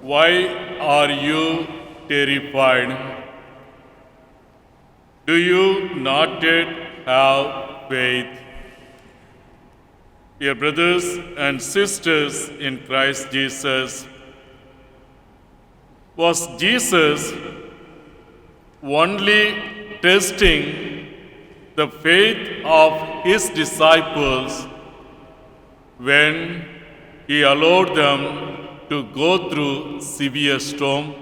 Why are you terrified? Do you not yet have faith? Dear brothers and sisters in Christ Jesus, was Jesus only testing the faith of his disciples when he allowed them to go through severe storm?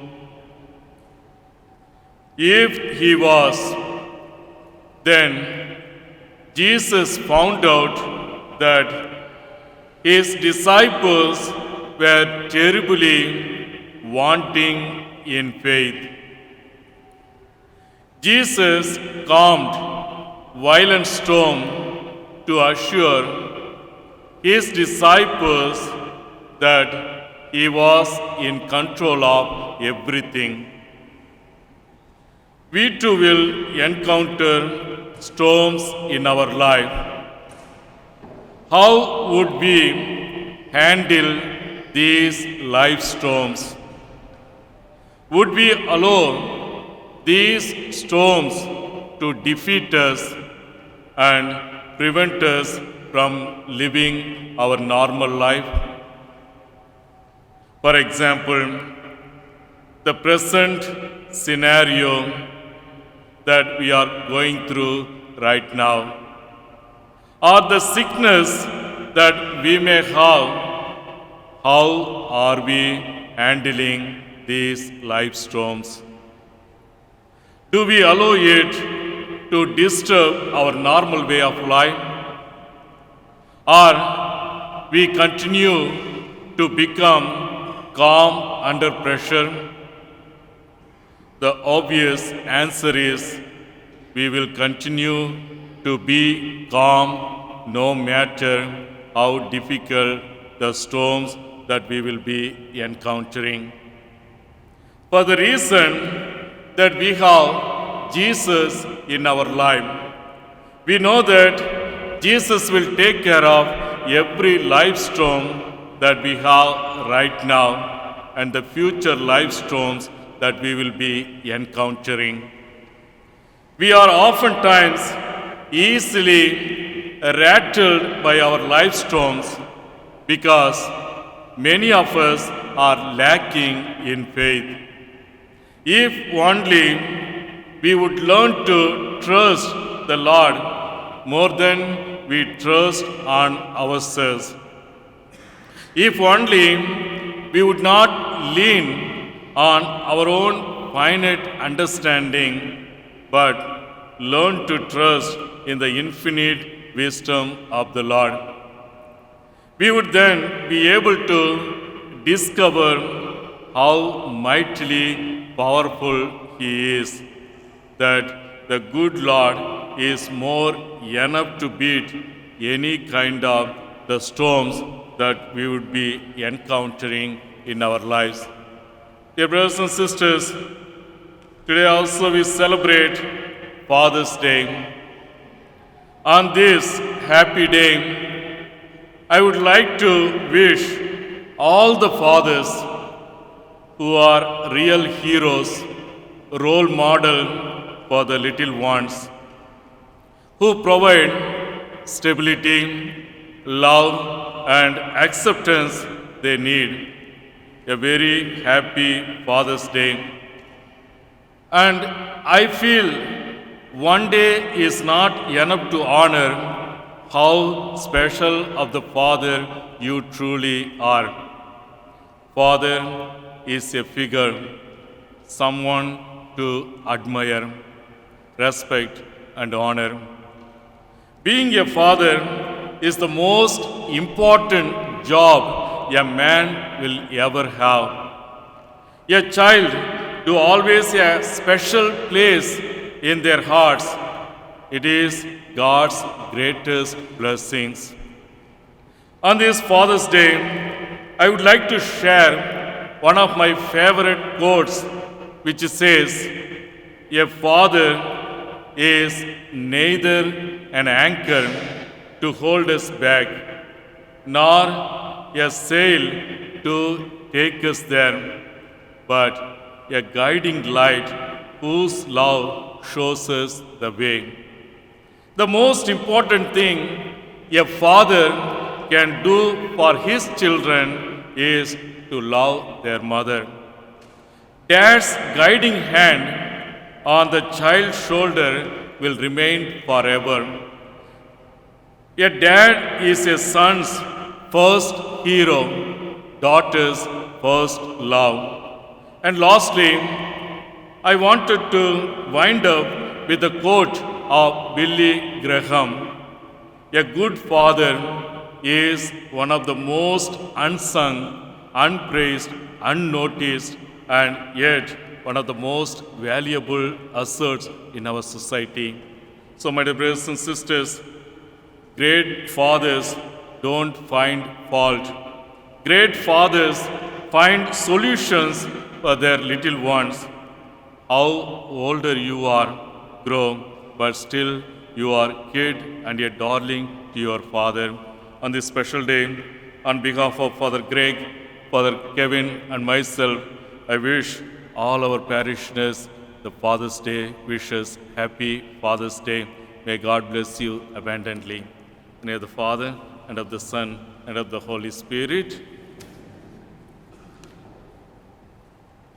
If he was, then Jesus found out that his disciples were terribly wanting in faith. Jesus calmed violent storm to assure his disciples that he was in control of everything. We too will encounter storms in our life. How would we handle these life storms? Would we allow these storms to defeat us and prevent us from living our normal life? For example, the present scenario that we are going through right now, or the sickness that we may have, how are we handling these life storms? Do we allow it to disturb our normal way of life? Or we continue to become calm under pressure? The obvious answer is we will continue to be calm no matter how difficult the storms that we will be encountering. For the reason that we have Jesus in our life, we know that Jesus will take care of every life storm that we have right now and the future life storms that we will be encountering. We are oftentimes easily rattled by our life storms because many of us are lacking in faith. If only we would learn to trust the Lord more than we trust on ourselves. If only we would not lean on our own finite understanding, but learn to trust in the infinite wisdom of the Lord. We would then be able to discover how mightily powerful He is, that the good Lord is more enough to beat any kind of the storms that we would be encountering in our lives. Dear brothers and sisters, today also we celebrate Father's Day. On this happy day, I would like to wish all the fathers who are real heroes, role model for the little ones, who provide stability, love, and acceptance they need. A very happy Father's Day. And I feel one day is not enough to honor how special of the Father you truly are. Father is a figure, someone to admire, respect, and honor. Being a father is the most important job a man will ever have. A child do always a special place in their hearts. It is God's greatest blessings. On this Father's Day, I would like to share one of my favorite quotes, which says, "A father is neither an anchor to hold us back, nor a sail to take us there. but a guiding light whose love shows us the way. The most important thing a father can do for his children is to love their mother. Dad's guiding hand on the child's shoulder will remain forever. A dad is a son's first hero, daughter's first love. And lastly, I wanted to wind up with the quote of Billy Graham. A good father is one of the most unsung, unpraised, unnoticed, and yet one of the most valuable assets in our society. So, my dear brothers and sisters, great fathers don't find fault. Great fathers find solutions for their little ones. How older you are, grow, but still you are kid and a darling to your father. On this special day, on behalf of Father Greg, Father Kevin, and myself, I wish all our parishioners the Father's Day wishes. Happy Father's Day. May God bless you abundantly. In the name of the Father, and of the Son, and of the Holy Spirit.